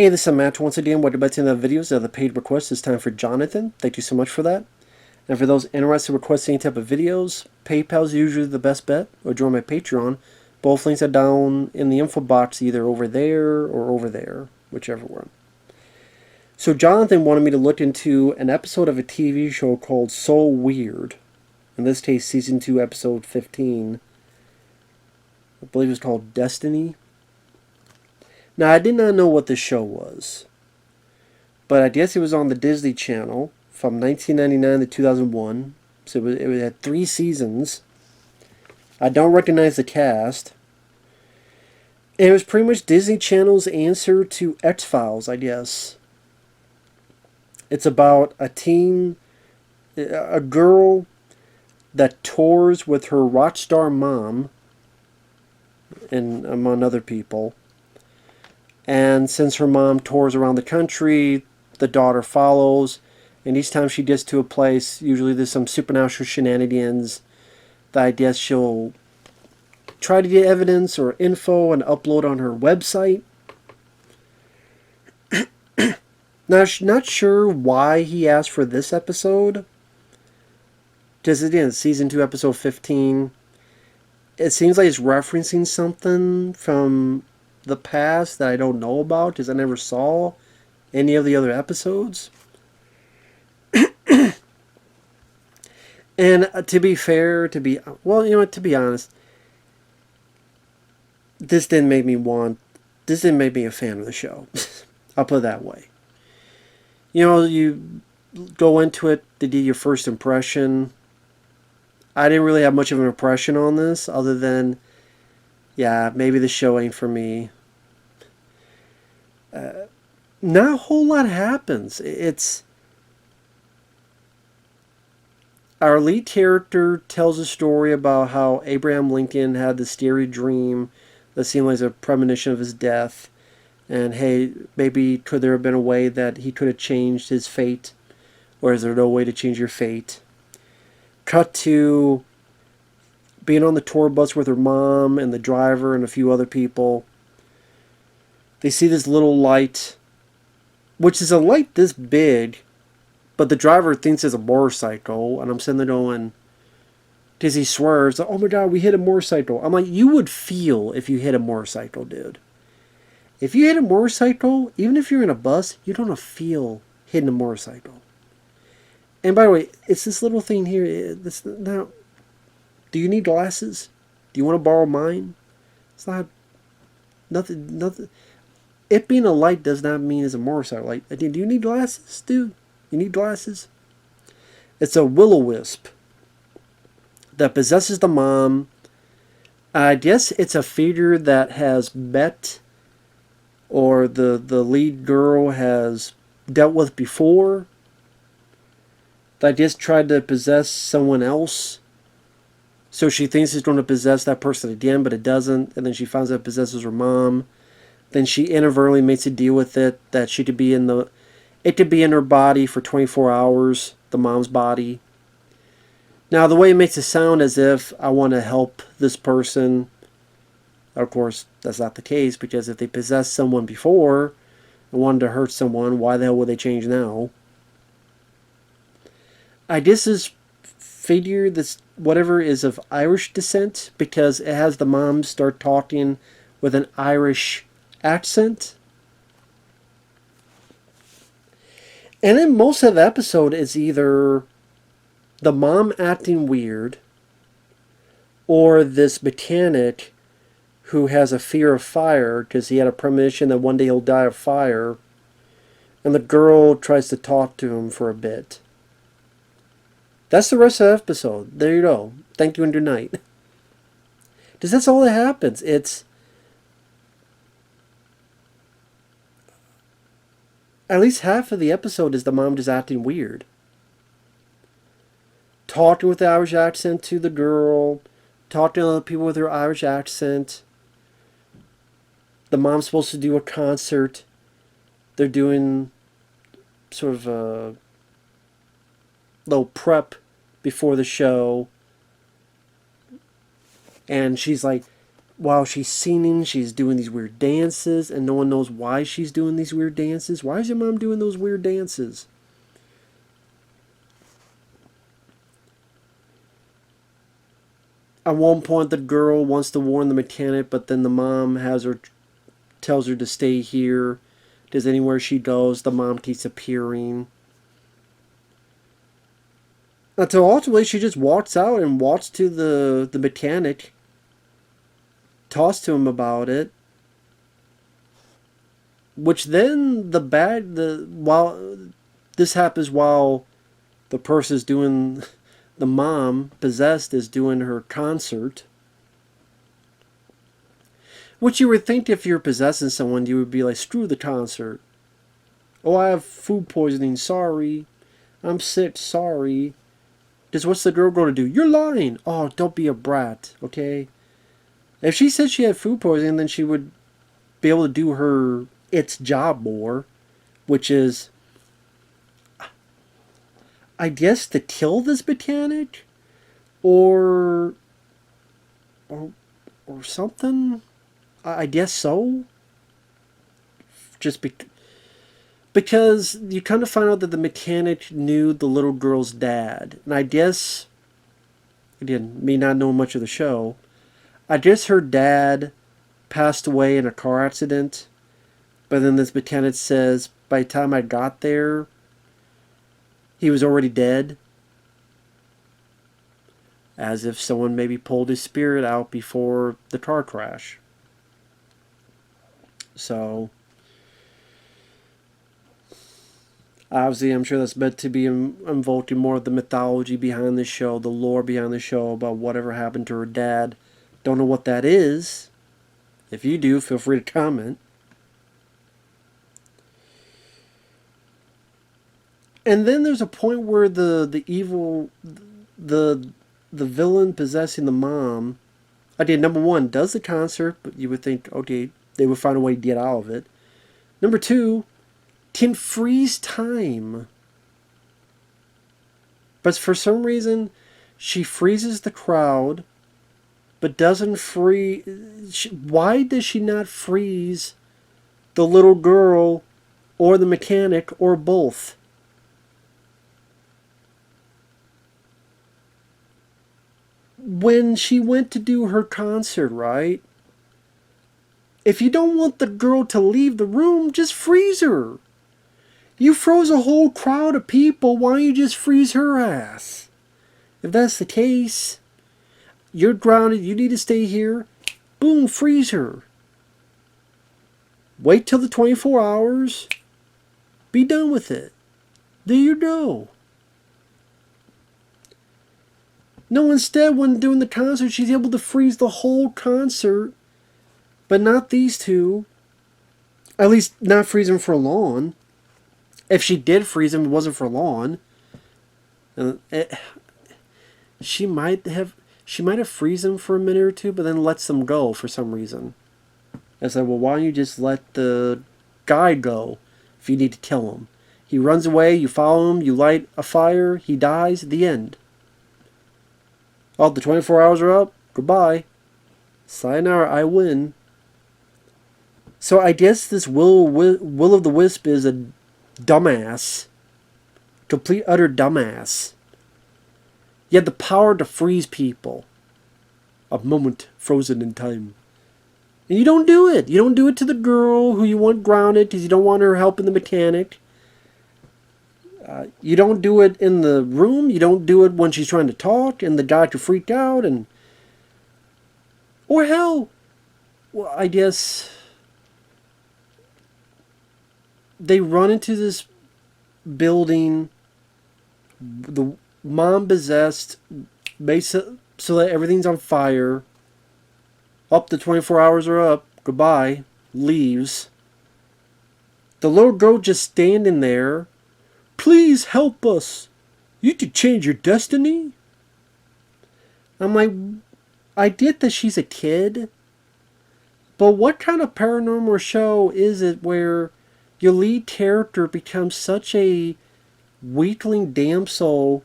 Hey, this is Matt once again. Welcome back to another video of the paid request. It's time for Jonathan. Thank you so much for that. And for those interested in requesting any type of videos, PayPal is usually the best bet, or join my Patreon. Both links are down in the info box, either over there or over there, whichever one. So Jonathan wanted me to look into an episode of a TV show called So Weird. In this case, Season 2, Episode 15. I believe it's called Destiny. Now, I did not know what this show was, but I guess it was on the Disney Channel from 1999 to 2001. So it had 3 seasons. I don't recognize the cast. And it was pretty much Disney Channel's answer to X-Files, I guess. It's about a girl that tours with her rock star mom, and among other people. And since her mom tours around the country, the daughter follows. And each time she gets to a place, usually there's some supernatural shenanigans that I guess she'll try to get evidence or info and upload on her website. Now, not sure why he asked for this episode. Because again, Season 2, Episode 15. It seems like it's referencing something from the past that I don't know about because I never saw any of the other episodes. And to be fair, to be honest, this didn't make me a fan of the show. I'll put it that way. You know, you go into it to do your first impression. I didn't really have much of an impression on this other than, yeah, maybe the show ain't for me. Not a whole lot happens. It's our lead character tells a story about how Abraham Lincoln had this scary dream that seemed like a premonition of his death. And hey, maybe could there have been a way that he could have changed his fate? Or is there no way to change your fate? Cut to being on the tour bus with her mom and the driver and a few other people. They see this little light, which is a light this big, but the driver thinks it's a motorcycle, and I'm sitting there going, because he swerves, oh my god, we hit a motorcycle. I'm like, you would feel if you hit a motorcycle, dude. If you hit a motorcycle, even if you're in a bus, you don't feel hitting a motorcycle. And by the way, it's this little thing here. This now. Do you need glasses? Do you want to borrow mine? It's not nothing. It being a light does not mean it's a motorcycle light. Do you need glasses, dude? You need glasses? It's a will-o-wisp that possesses the mom. I guess it's a figure that has met, or the lead girl has dealt with before, that just tried to possess someone else. So she thinks he's going to possess that person again, but it doesn't. And then she finds out it possesses her mom. Then she inadvertently makes a deal with it that she could be it could be in her body for 24 hours, the mom's body. Now, the way it makes it sound as if I want to help this person, of course, that's not the case, because if they possessed someone before and wanted to hurt someone, why the hell would they change now? I guess this figure, this whatever, is of Irish descent, because it has the mom start talking with an Irish accent. And then most of the episode is either the mom acting weird, or this mechanic who has a fear of fire because he had a premonition that one day he'll die of fire, and the girl tries to talk to him for a bit. That's the rest of the episode. There you go. Thank you and good night. Because that's all that happens. It's at least half of the episode is the mom just acting weird. Talking with the Irish accent to the girl. Talking to other people with her Irish accent. The mom's supposed to do a concert. They're doing sort of a little prep before the show. And she's like, while she's singing, she's doing these weird dances, and no one knows why she's doing these weird dances. Why is your mom doing those weird dances? At one point, the girl wants to warn the mechanic, but then the mom tells her to stay here. Because anywhere she goes, the mom keeps appearing. Until ultimately, she just walks out and walks to the mechanic, talks to him about it. Which then while this happens while the person is doing, the mom possessed is doing her concert. Which you would think if you're possessing someone, you would be like, screw the concert. Oh, I have food poisoning, sorry. I'm sick, sorry. Just what's the girl going to do? You're lying. Oh, don't be a brat, okay? If she said she had food poisoning, then she would be able to do her its job more, which is, I guess, to kill this mechanic, or something. I guess so. Just because you kind of find out that the mechanic knew the little girl's dad, and I guess, again, me not knowing much of the show, I guess her dad passed away in a car accident, but then this mechanic says by the time I got there, he was already dead. As if someone maybe pulled his spirit out before the car crash. So, obviously, I'm sure that's meant to be invoking more of the mythology behind the show, the lore behind the show about whatever happened to her dad. Don't know what that is. If you do, feel free to comment. And then there's a point where the evil, the villain possessing the mom, okay, number one, does the concert, but you would think, okay, they would find a way to get out of it. Number two, can freeze time. But for some reason, she freezes the crowd, but doesn't freeze. Why does she not freeze the little girl or the mechanic or both? When she went to do her concert, right? If you don't want the girl to leave the room, just freeze her. You froze a whole crowd of people, why don't you just freeze her ass? If that's the case, you're grounded, you need to stay here, boom, freeze her. Wait till the 24 hours, be done with it. There you go. No, instead, when doing the concert, she's able to freeze the whole concert, but not these two. At least not freeze them for long. If she did freeze them, it wasn't for long. She might have freeze them for a minute or two, but then lets them go for some reason. I said, well, why don't you just let the guy go if you need to kill him? He runs away, you follow him, you light a fire, he dies, the end. Oh, the 24 hours are up, goodbye. Sayonara, I win. So I guess this Will of the Wisp is a dumbass. Complete utter dumbass. You had the power to freeze people. A moment frozen in time. And you don't do it. You don't do it to the girl who you want grounded because you don't want her helping the mechanic. You don't do it in the room. You don't do it when she's trying to talk and the doctor freaked out. Or hell, well, I guess they run into this building. The mom possessed, makes it so that everything's on fire. Up, the 24 hours are up. Goodbye. Leaves. The little girl just standing there. Please help us. You could change your destiny. I'm like, I get that she's a kid. But what kind of paranormal show is it where your lead character becomes such a weakling damsel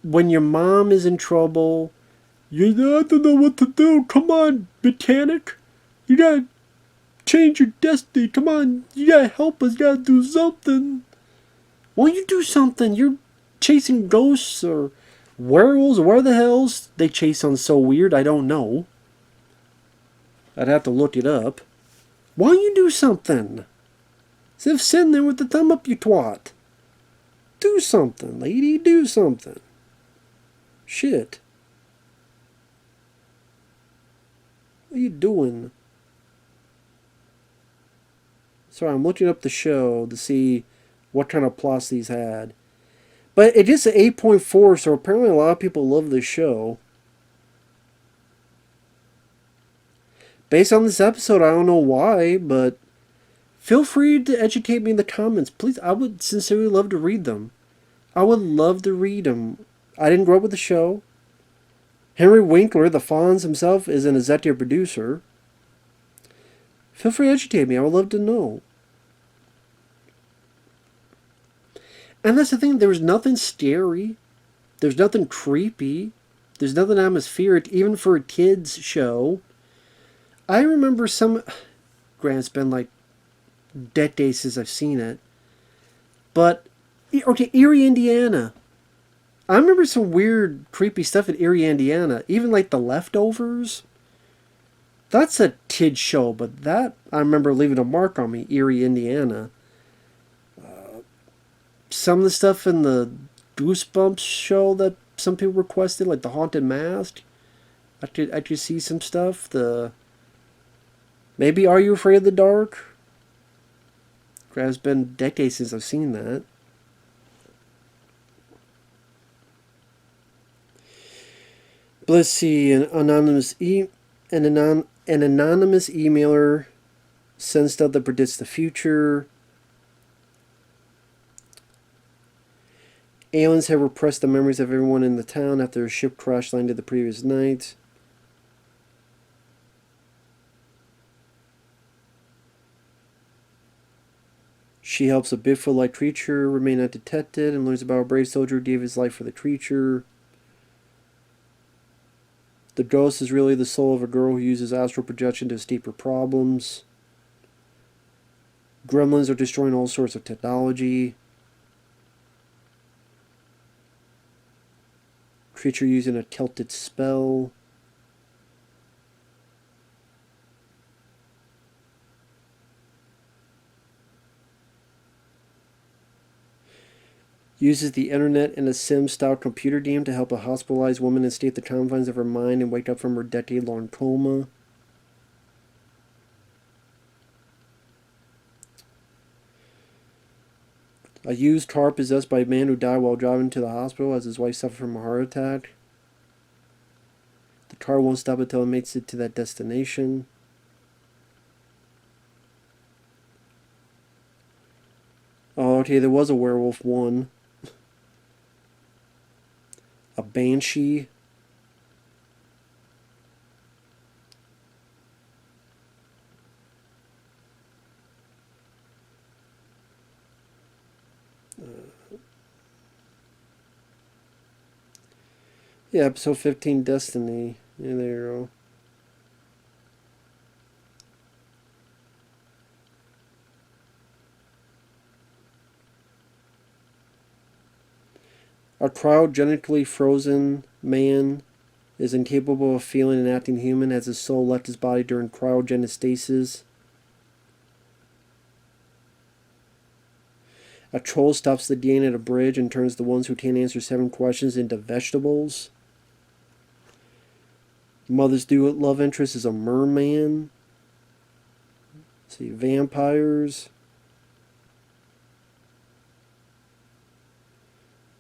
when your mom is in trouble, I don't know what to do. Come on, mechanic. You gotta change your destiny. Come on, you gotta help us. You gotta do something. Why don't you do something? You're chasing ghosts or werewolves or where the hell's they chase on so weird? I don't know. I'd have to look it up. Why don't you do something? Instead of sitting there with the thumb up, you twat. Do something, lady. Do something. Shit. What are you doing? Sorry, I'm looking up the show to see what kind of plots these had. But it is an 8.4, so apparently a lot of people love this show. Based on this episode, I don't know why, but feel free to educate me in the comments. Please, I would sincerely love to read them. I would love to read them. I didn't grow up with the show. Henry Winkler, the Fonz himself, is an executive producer. Feel free to educate me. I would love to know. And that's the thing. There's nothing scary. There's nothing creepy. There's nothing atmospheric, even for a kid's show. I remember some... Granted, it's been like decades since I've seen it. But, okay, Erie, Indiana. I remember some weird, creepy stuff at Erie, Indiana. Even like The Leftovers. That's a kid's show, but that, I remember leaving a mark on me. Erie, Indiana. Some of the stuff in the Goosebumps show that some people requested, like The Haunted Mask. I could see some stuff. Maybe Are You Afraid of the Dark? It's been decades since I've seen that. But let's see, an anonymous emailer sends stuff that predicts the future. Aliens have repressed the memories of everyone in the town after a ship crash landed the previous night. She helps a Bigfoot-like creature remain undetected and learns about a brave soldier who gave his life for the creature. The ghost is really the soul of a girl who uses astral projection to escape her problems. Gremlins are destroying all sorts of technology. Creature using a Celtic spell. Uses the internet and a sim-style computer game to help a hospitalized woman escape the confines of her mind and wake up from her decade-long coma. A used car possessed by a man who died while driving to the hospital as his wife suffered from a heart attack. The car won't stop until it makes it to that destination. Oh, okay, there was a werewolf one. A banshee. Yeah, episode 15, Destiny. Yeah, there you go. A cryogenically frozen man is incapable of feeling and acting human as his soul left his body during cryogenostasis. A troll stops the DNA at a bridge and turns the ones who can't answer 7 questions into vegetables. Mother's love interest is a merman. Let's see, vampires.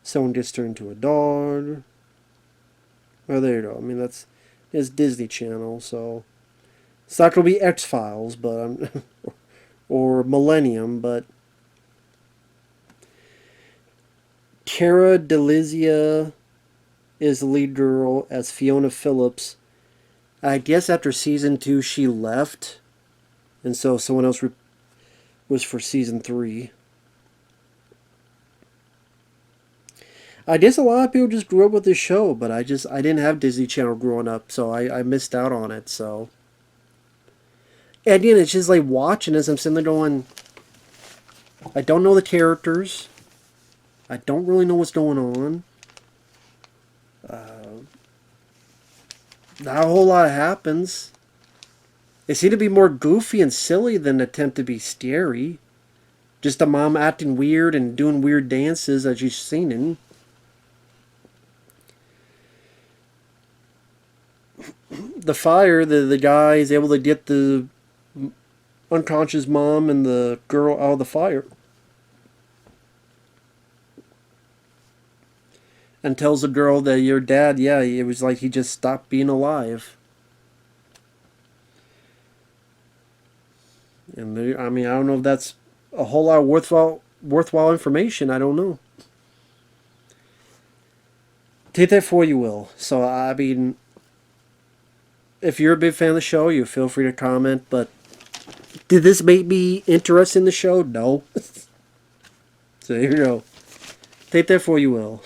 Someone gets turned into a dog. Oh, there you go. I mean, it's Disney Channel, so it's not going to be X-Files, but or Millennium, but Cara Delizia is the lead girl as Fiona Phillips. I guess after season 2 she left, and so someone else was for season 3. I guess a lot of people just grew up with this show, but I didn't have Disney Channel growing up, so I missed out on it. So and again, it's just like watching this. I'm sitting there going, I don't know the characters. I don't really know what's going on. Not a whole lot happens. It seemed to be more goofy and silly than attempt to be scary. Just a mom acting weird and doing weird dances as you've seen in. The fire, the guy is able to get the unconscious mom and the girl out of the fire. And tells the girl that your dad, yeah, it was like he just stopped being alive. And I mean, I don't know if that's a whole lot of worthwhile information. I don't know. Take that for what you will. So I mean, if you're a big fan of the show, you feel free to comment. But did this make me interested in the show? No. So here you go. Take that for what you will.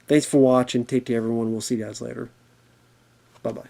Thanks for watching. Take care, everyone. We'll see you guys later. Bye bye.